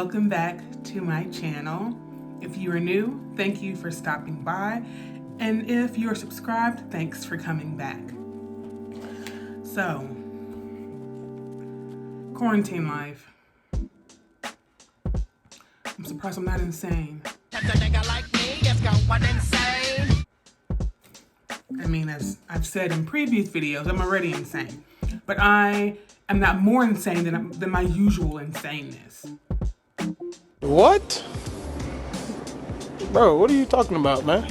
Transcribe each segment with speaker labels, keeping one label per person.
Speaker 1: Welcome back to my channel. If you are new, thank you for stopping by. And if you're subscribed, thanks for coming back. So, quarantine life. I'm surprised I'm not insane. I mean, as I've said in previous videos, I'm already insane. But I am not more insane than my usual insaneness.
Speaker 2: What? Bro, what are you talking about, man?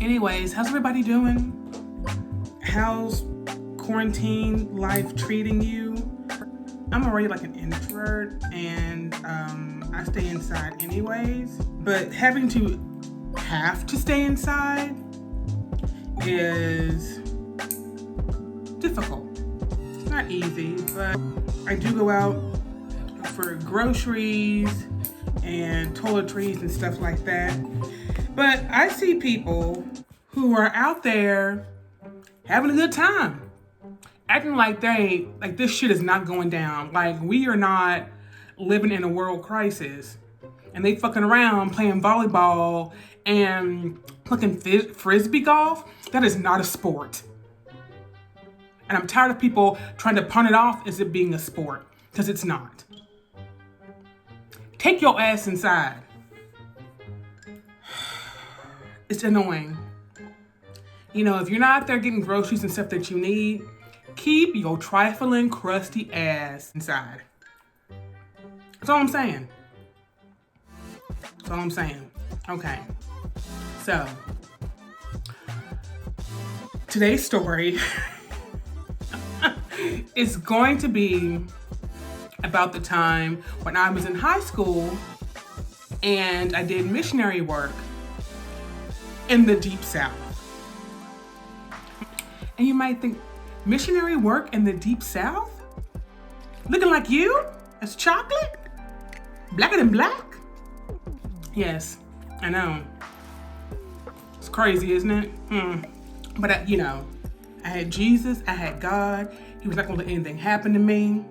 Speaker 1: Anyways, how's everybody doing? How's quarantine life treating you? I'm already like an introvert and I stay inside anyways, but having to stay inside is difficult. It's not easy, but I do go out for groceries and toiletries and stuff like that. But I see people who are out there having a good time, acting like this shit is not going down. Like we are not living in a world crisis, and they fucking around playing volleyball and fucking frisbee golf. That is not a sport. And I'm tired of people trying to punt it off as it being a sport, because it's not. Take your ass inside. It's annoying. You know, if you're not out there getting groceries and stuff that you need, keep your trifling, crusty ass inside. That's all I'm saying. That's all I'm saying. Okay. So, today's story is going to be about the time when I was in high school and I did missionary work in the Deep South. And you might think, missionary work in the Deep South? Looking like you? As chocolate? Blacker than black? Yes, I know. It's crazy, isn't it? But you know, I had Jesus, I had God. He was not gonna let anything happen to me.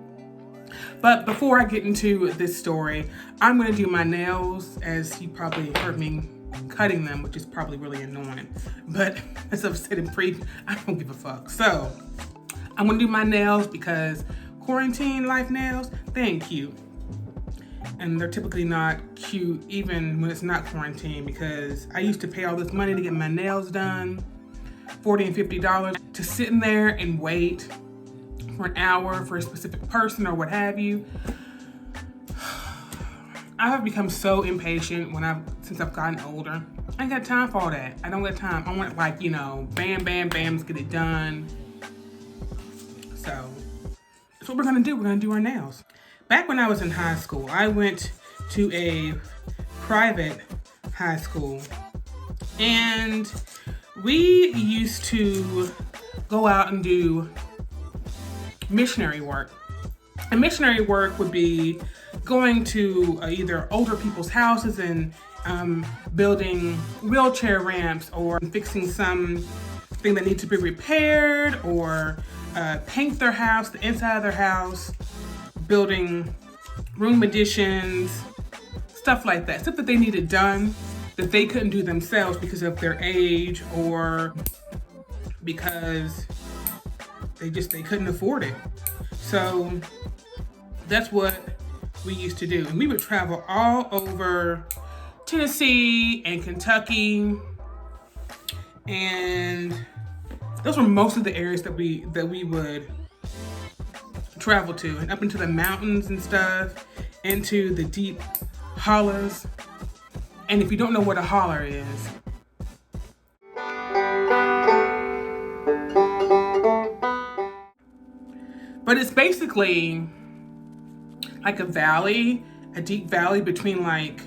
Speaker 1: But before I get into this story, I'm gonna do my nails, as you probably heard me cutting them, which is probably really annoying. But as I've said in I don't give a fuck. So I'm gonna do my nails because quarantine life nails, they ain't cute. And they're typically not cute even when it's not quarantine, because I used to pay all this money to get my nails done, $40 and $50, to sit in there and wait for an hour for a specific person or what have you. I have become so impatient since I've gotten older. I ain't got time for all that. I don't got time. I want like, you know, bam, bam, bam, let's get it done. So that's what we're gonna do. We're gonna do our nails. Back when I was in high school, I went to a private high school, and we used to go out and do missionary work. And missionary work would be going to either older people's houses and building wheelchair ramps, or fixing something that needs to be repaired, or paint their house, the inside of their house, building room additions, stuff like that. Stuff that they needed done that they couldn't do themselves because of their age, or because they couldn't afford it. So that's what we used to do. And we would travel all over Tennessee and Kentucky, and those were most of the areas that we would travel to, and up into the mountains and stuff, into the deep hollers. And if you don't know what a holler is, but it's basically like a valley, a deep valley between like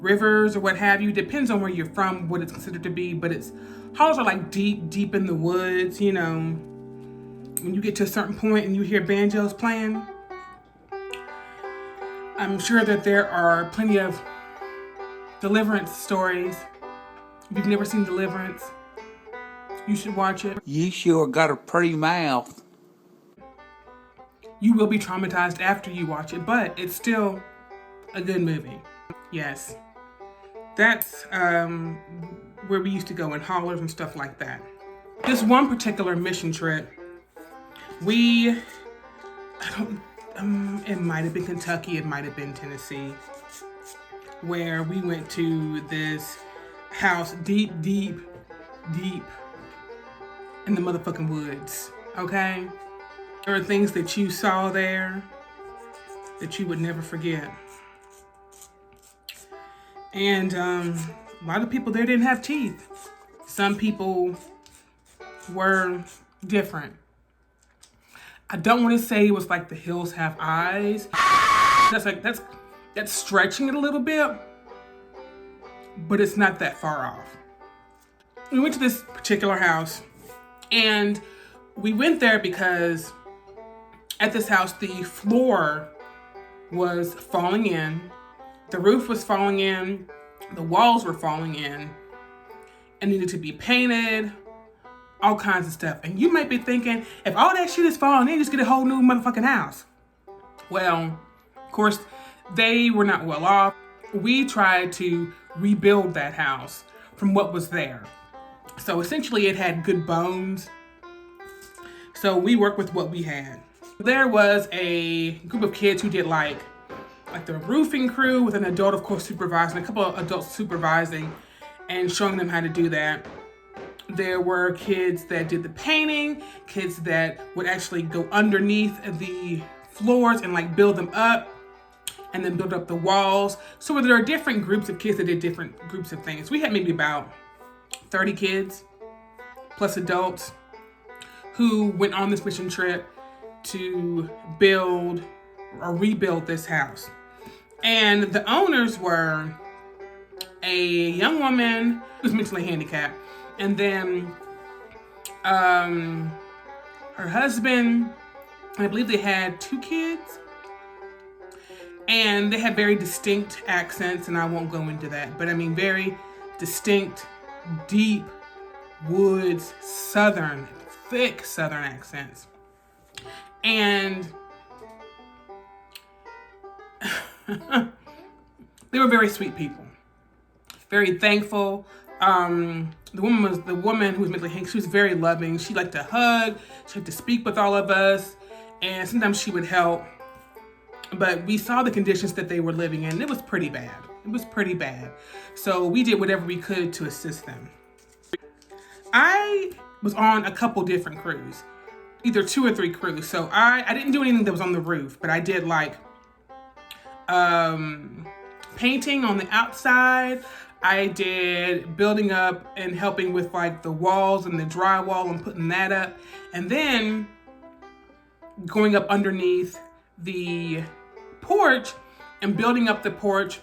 Speaker 1: rivers or what have you. Depends on where you're from, what it's considered to be, but hollers are like deep in the woods, you know. When you get to a certain point and you hear banjos playing, I'm sure that there are plenty of deliverance stories. If you've never seen Deliverance, you should watch it.
Speaker 3: You sure got a pretty mouth.
Speaker 1: you will be traumatized after you watch it, but it's still a good movie. Yes, that's where we used to go in Hollers and stuff like that. This one particular mission trip, it might have been Kentucky, it might have been Tennessee, where we went to this house deep in the motherfucking woods, okay? There are things that you saw there that you would never forget. And a lot of people there didn't have teeth. Some people were different. I don't want to say it was like The Hills Have Eyes. That's stretching it a little bit, but it's not that far off. We went to this particular house, and we went there because at this house, the floor was falling in, the roof was falling in, the walls were falling in, and needed to be painted, all kinds of stuff. And you might be thinking, if all that shit is falling in, just get a whole new motherfucking house. Well, of course, they were not well off. We tried to rebuild that house from what was there. So essentially it had good bones. So we worked with what we had. There was a group of kids who did like the roofing crew with an adult, of course, supervising, a couple of adults supervising and showing them how to do that. There were kids that did the painting, kids that would actually go underneath the floors and like build them up and then build up the walls. So there are different groups of kids that did different groups of things. We had maybe about 30 kids plus adults who went on this mission trip to build or rebuild this house. And the owners were a young woman who's mentally handicapped, and then her husband, I believe they had 2 kids, and they had very distinct accents, and I won't go into that, but I mean very distinct, deep woods, southern, thick southern accents. And they were very sweet people, very thankful. The woman who was mentally handicapped, she was very loving. She liked to hug, she liked to speak with all of us, and sometimes she would help. But we saw the conditions that they were living in. It was pretty bad. It was pretty bad. So we did whatever we could to assist them. I was on a couple different crews, either 2 or 3 crews. So I didn't do anything that was on the roof, but I did like painting on the outside. I did building up and helping with like the walls and the drywall and putting that up. And then going up underneath the porch and building up the porch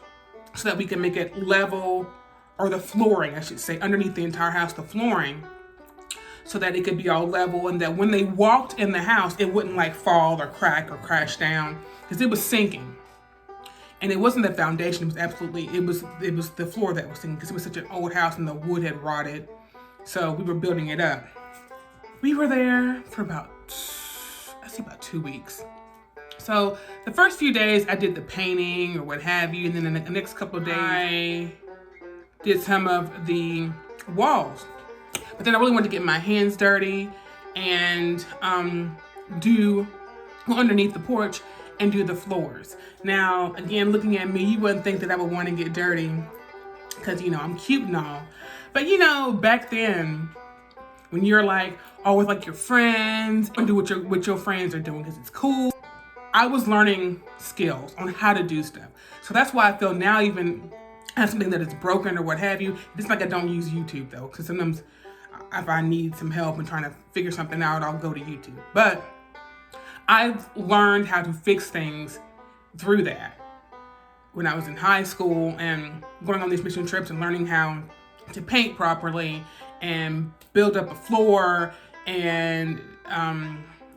Speaker 1: so that we can make it level, or the flooring, I should say, underneath the entire house, the flooring, so that it could be all level, and that when they walked in the house, it wouldn't like fall or crack or crash down, because it was sinking. And it wasn't the foundation, it was the floor that was sinking, because it was such an old house and the wood had rotted. So we were building it up. We were there for about 2 weeks. So the first few days I did the painting or what have you, and then the next couple of days I did some of the walls. But then I really wanted to get my hands dirty and go underneath the porch and do the floors. Now, again, looking at me, you wouldn't think that I would want to get dirty because, I'm cute and all. But, back then, when you're like, with like your friends, and do what your friends are doing because it's cool, I was learning skills on how to do stuff. So that's why I feel now, even as something that is broken or what have you, it's like I don't use YouTube though, because sometimes if I need some help and trying to figure something out, I'll go to YouTube. But I've learned how to fix things through that. When I was in high school and going on these mission trips and learning how to paint properly and build up a floor and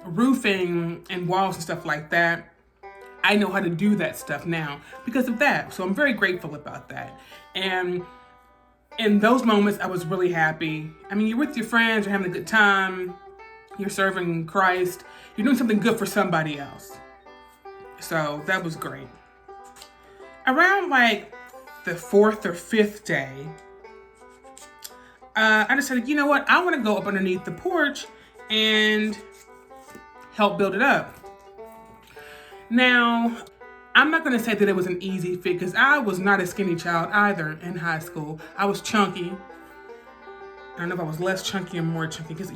Speaker 1: roofing and walls and stuff like that, I know how to do that stuff now because of that. So I'm very grateful about that. And in those moments, I was really happy. I mean, you're with your friends, you're having a good time, You're serving Christ. You're doing something good for somebody else. So that was great. Around like the 4th or 5th day, I decided, you know what? I want to go up underneath the porch and help build it up. Now, I'm not going to say that it was an easy fit because I was not a skinny child either in high school. I was chunky. I don't know if I was less chunky or more chunky because,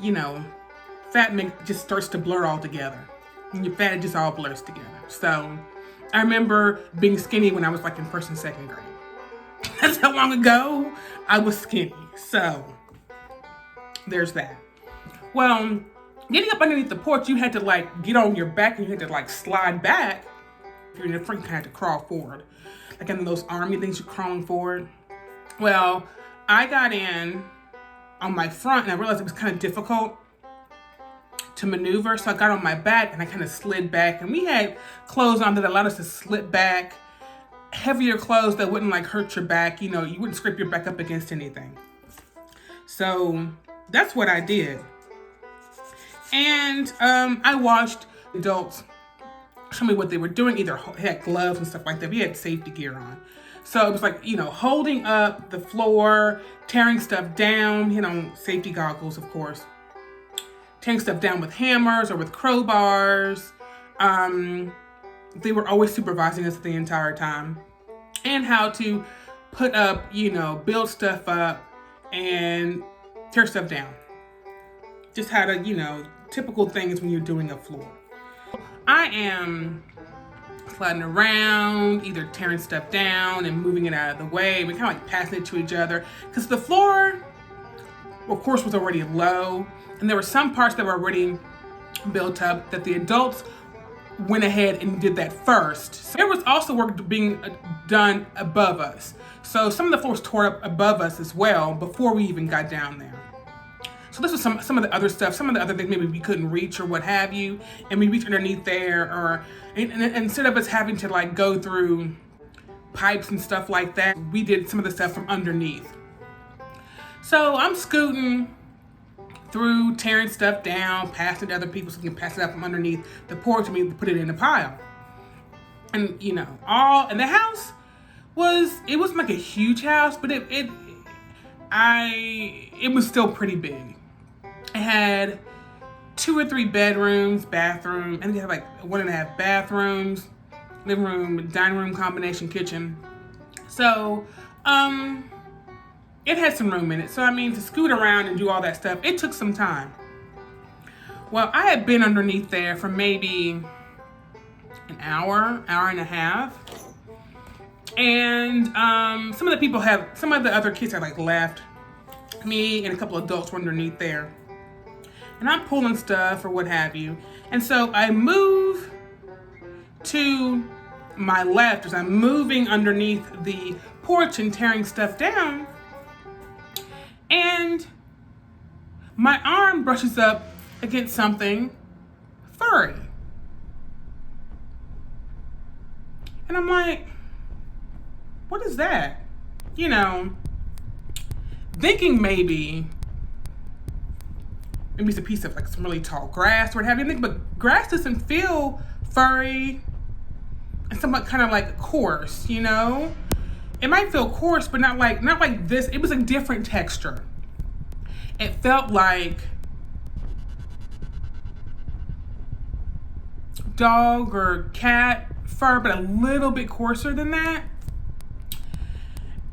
Speaker 1: fat just starts to blur all together. When you're fat, it just all blurs together. So I remember being skinny when I was like in 1st and 2nd grade. That's how long ago I was skinny. So there's that. Well, getting up underneath the porch, you had to like get on your back and you had to like slide back. If you're in the front, you had to crawl forward. Like in those army things, you're crawling forward. Well, I got in on my front and I realized it was kind of difficult to maneuver. So I got on my back and I kind of slid back, and we had clothes on that allowed us to slip back, heavier clothes that wouldn't like hurt your back. You wouldn't scrape your back up against anything. So that's what I did. And I watched adults show me what they were doing. Either had gloves and stuff like that. We had safety gear on. So it was like, holding up the floor, tearing stuff down, safety goggles, of course. Tearing stuff down with hammers or with crowbars. They were always supervising us the entire time. And how to put up, build stuff up and tear stuff down. Just how to, typical things when you're doing a floor. I am sliding around, either tearing stuff down and moving it out of the way. We kind of like passing it to each other. Because the floor, of course, was already low. And there were some parts that were already built up that the adults went ahead and did that first. So there was also work being done above us. So some of the floors tore up above us as well before we even got down there. So this was some of the other stuff, some of the other things maybe we couldn't reach or what have you, and we reached underneath there, and instead of us having to like go through pipes and stuff like that, we did some of the stuff from underneath. So I'm scooting through, tearing stuff down, passing to other people so we can pass it out from underneath the porch and we put it in a pile. And and the house it wasn't like a huge house, but it was still pretty big. It had 2 or 3 bedrooms, bathroom, and it had like 1.5 bathrooms, living room, dining room combination, kitchen. So, it had some room in it. So, to scoot around and do all that stuff, it took some time. Well, I had been underneath there for maybe an hour and a half. And some of the other kids had like left. Me and a couple of adults were underneath there. And I'm pulling stuff or what have you. And so I move to my left as I'm moving underneath the porch and tearing stuff down. And my arm brushes up against something furry. And I'm like, what is that? Thinking maybe it's a piece of like some really tall grass or what have you. But grass doesn't feel furry and somewhat kind of like coarse, It might feel coarse, but not like this. It was a different texture. It felt like dog or cat fur, but a little bit coarser than that.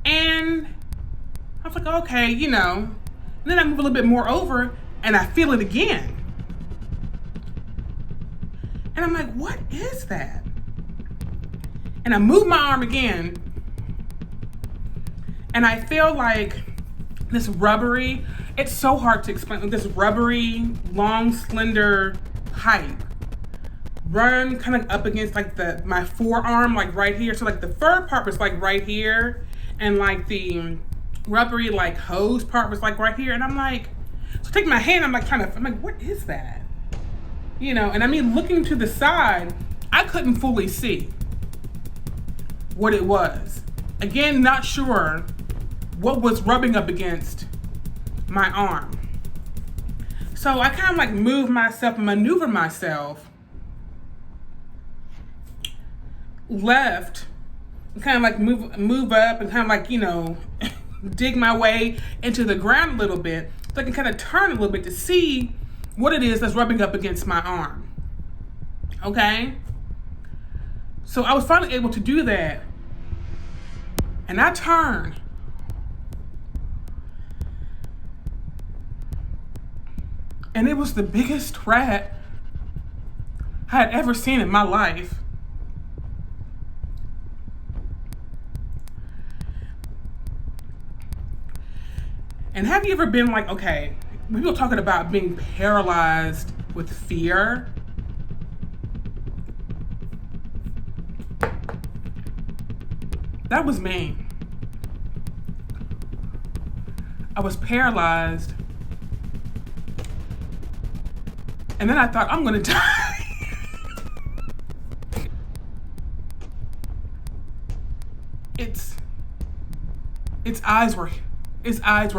Speaker 1: And I was like, okay, And then I move a little bit more over and I feel it again. And I'm like, what is that? And I move my arm again and I feel like this rubbery, it's so hard to explain, this rubbery, long, slender pipe run kind of up against like my forearm, like right here. So like the fur part was like right here and like the rubbery like hose part was like right here. And I'm like, so I take my hand, I'm like, what is that? And looking to the side, I couldn't fully see what it was. Again, not sure what was rubbing up against my arm. So So I kind of like move myself and maneuver myself left, kind of like move up and kind of like, you know, dig my way into the ground a little bit so I can kind of turn a little bit to see what it is that's rubbing up against my arm. Okay? So I was finally able to do that. And I turned. And it was the biggest rat I had ever seen in my life. And have you ever been like, okay, we were talking about being paralyzed with fear. That was me. I was paralyzed. And then I thought, I'm gonna die. Its eyes were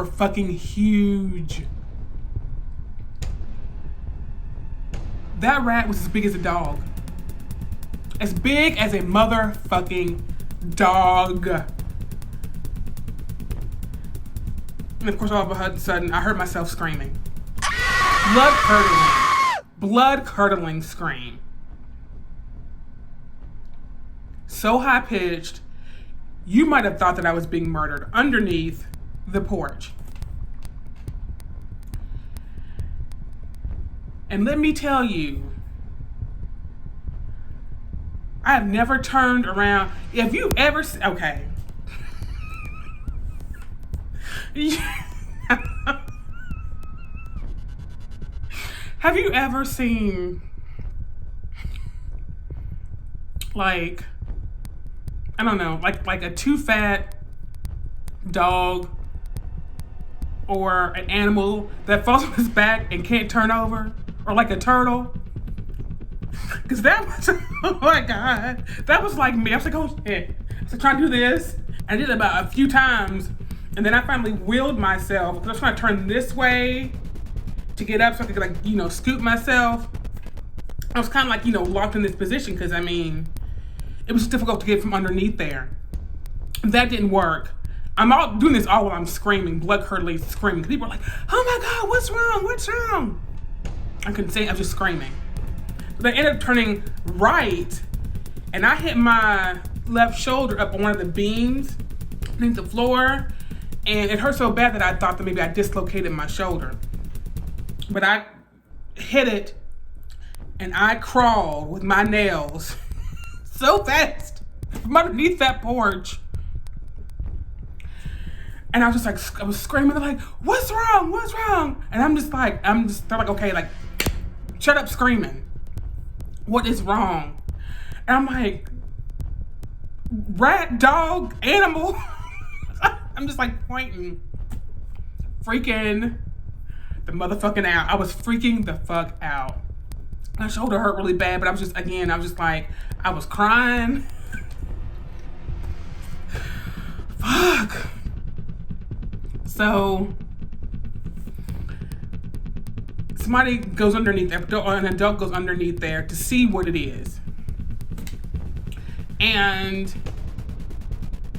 Speaker 1: fucking huge. That rat was as big as a dog. As big as a motherfucking dog. And of course, all of a sudden, I heard myself screaming. Blood curdling scream. So high pitched, you might have thought that I was being murdered underneath the porch. And let me tell you, I have never turned around. If you ever, okay. Have you ever seen, like, I don't know, like a too fat dog or an animal that falls on his back and can't turn over? Or like a turtle? Because that was, oh my God, that was like me. I was like, oh shit. I was like trying to do this. I did it about a few times. And then I finally willed myself, because I was trying to turn this way to get up so I could, like, you know, scoop myself. I was kind of like, you know, locked in this position because, I mean, it was difficult to get from underneath there. That didn't work. I'm all doing this all while I'm screaming, blood-curdling screaming. People are like, oh my God, what's wrong? What's wrong? I couldn't say it, I was just screaming. So they ended up turning right, and I hit my left shoulder up on one of the beams underneath the floor, and it hurt so bad that I thought that maybe I dislocated my shoulder. But I hit it, and I crawled with my nails so fast from underneath that porch. And I was just like, I was screaming. They're like, what's wrong? What's wrong? And they're like, okay, like, shut up screaming. What is wrong? And I'm like, rat, dog, animal. I'm just like pointing. Freaking the motherfucking out. I was freaking the fuck out. My shoulder hurt really bad, but I was just like, I was crying. Fuck. So, somebody goes underneath there, or an adult goes underneath there to see what it is. And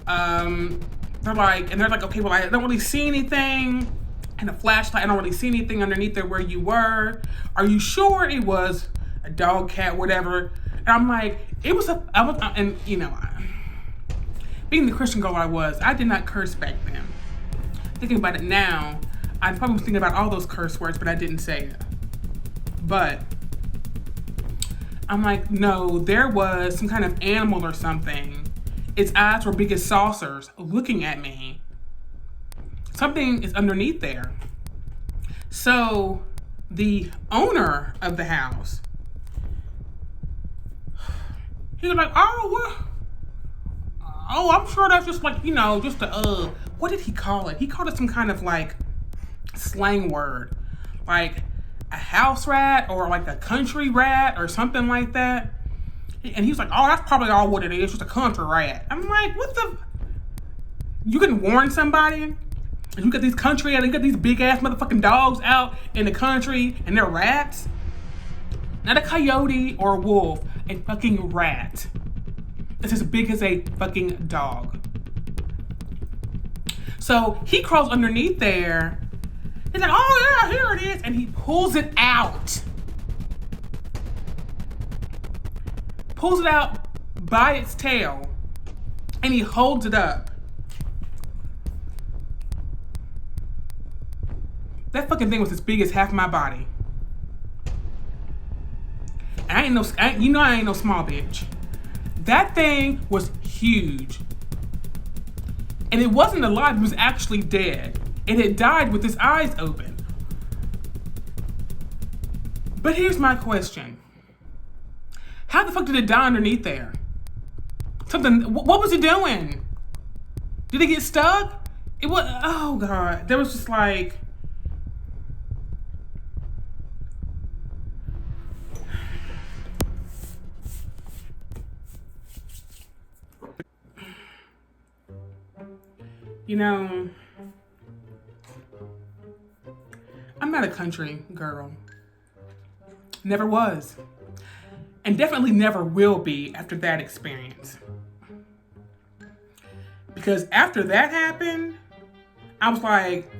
Speaker 1: they're like, okay, well, I don't really see anything. And a flashlight, I don't really see anything underneath there where you were. Are you sure it was a dog, cat, whatever? And I'm like, and you know, being the Christian girl I was, I did not curse back then. Thinking about it now, I probably was thinking about all those curse words, but I didn't say it. But I'm like, no, there was some kind of animal or something. Its eyes were big as saucers looking at me. Something is underneath there. So the owner of the house, he was like, I'm sure that's just like, you know, just a, what did he call it? He called it some kind of like slang word, like a house rat or like a country rat or something like that. And he was like, oh, that's probably all what it is, just a country rat. I'm like, what the? You can warn somebody? And you got these you got these big ass motherfucking dogs out in the country and they're rats. Not a coyote or a wolf, a fucking rat. It's as big as a fucking dog. So he crawls underneath there. He's like, oh yeah, here it is. And he pulls it out. Pulls it out by its tail. And he holds it up. That fucking thing was as big as half my body. And I ain't no small bitch. That thing was huge. And it wasn't alive, it was actually dead. It had died with its eyes open. But here's my question. How the fuck did it die underneath there? What was it doing? Did it get stuck? It was, oh God. There was just like, you know, I'm not a country girl. Never was. And definitely never will be after that experience. Because after that happened, I was like,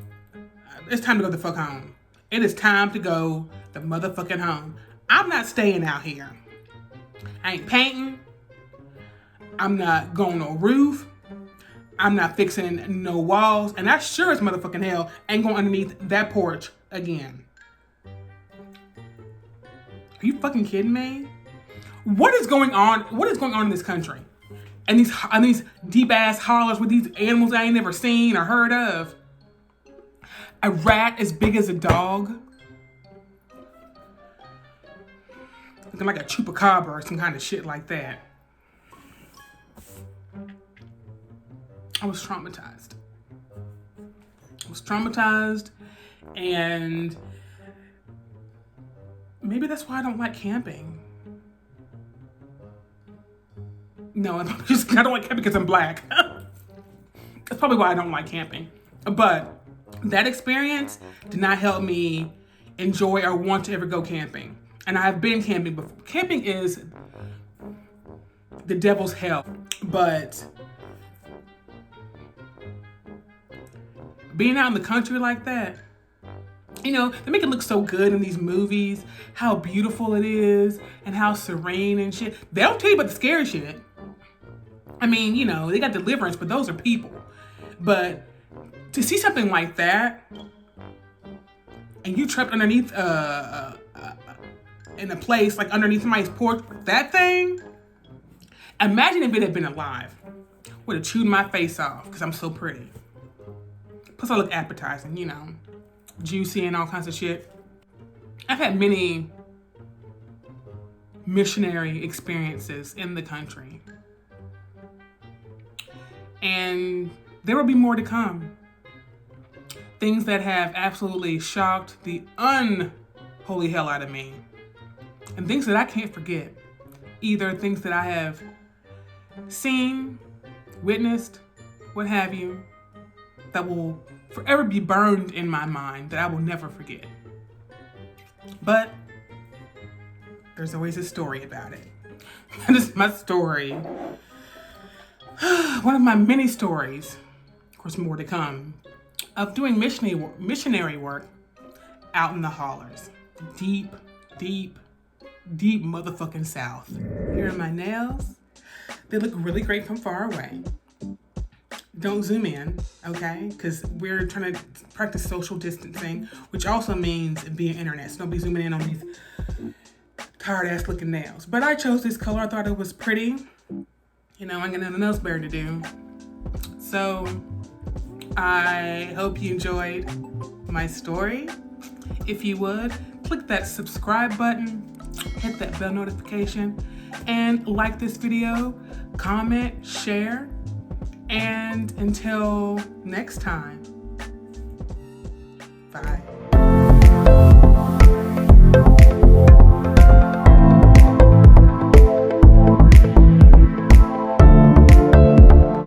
Speaker 1: it's time to go the fuck home. It is time to go the motherfucking home. I'm not staying out here. I ain't painting. I'm not going no roof. I'm not fixing no walls. And I sure as motherfucking hell ain't going underneath that porch again. Are you fucking kidding me? What is going on? What is going on in this country? And these deep ass hollers with these animals I ain't never seen or heard of. A rat as big as a dog. Looking like a chupacabra or some kind of shit like that. I was traumatized. And maybe that's why I don't like camping. No, I don't like camping because I'm black. That's probably why I don't like camping. But that experience did not help me enjoy or want to ever go camping. And I've been camping before. Camping is the devil's hell. But being out in the country like that, you know, they make it look so good in these movies, how beautiful it is and how serene and shit. They don't tell you about the scary shit. I mean, you know, they got Deliverance, but those are people. But to see something like that, and you trapped underneath, in a place, like underneath somebody's porch, that thing, imagine if it had been alive. Would have chewed my face off, because I'm so pretty. Plus I look appetizing, you know, juicy and all kinds of shit. I've had many missionary experiences in the country. And there will be more to come. Things that have absolutely shocked the unholy hell out of me. And things that I can't forget. Either things that I have seen, witnessed, what have you, that will forever be burned in my mind, that I will never forget. But there's always a story about it. That is my story. One of my many stories, of course more to come, of doing missionary work out in the Hollers. Deep, deep, deep motherfucking South. Here are my nails. They look really great from far away. Don't zoom in, okay? Because we're trying to practice social distancing, which also means via internet. So don't be zooming in on these tired ass looking nails. But I chose this color. I thought it was pretty. You know, I got nothing else better to do. So I hope you enjoyed my story. If you would, click that subscribe button, hit that bell notification, and like this video, comment, share, and until next time, bye.